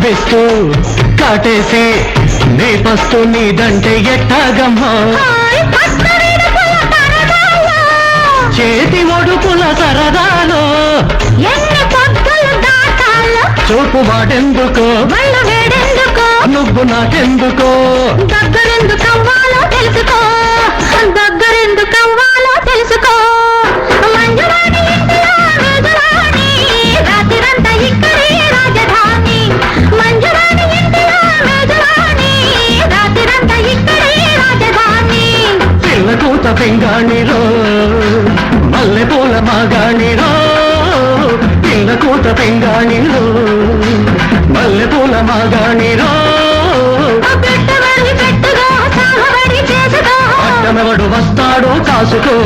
బెస్తూ కాటేసి నీ పస్తు నీదంటే ఎట్టాగమ్మా చేతి ఒడుపుల సరదాలో చూపు వాడెందుకో నువ్వు నాకెందుకో దగ్గరెందుకవ్వాలో తెలుసుకో దగ్గరెందుకవ్వాలో తెలుసుకో మంజురాణి ఇంటిలో మేజురాణి రాత్రిరంతా ఇక్కడే రాజధాని మంజురాణి ఇంటిలో మేజురాణి రాత్రిరంతా ఇక్కడే రాజధాని పిల్ల కూత పెంగాణిరో మల్లె పూల మాగాణిరో పిల్ల కూత పెంగాణిరో మల్లె పూల మాగాణిరో పెట్టబడి పెట్టుగా సాగబడి చేసుకో అడ్డమెవడు వస్తాడో కాసుకో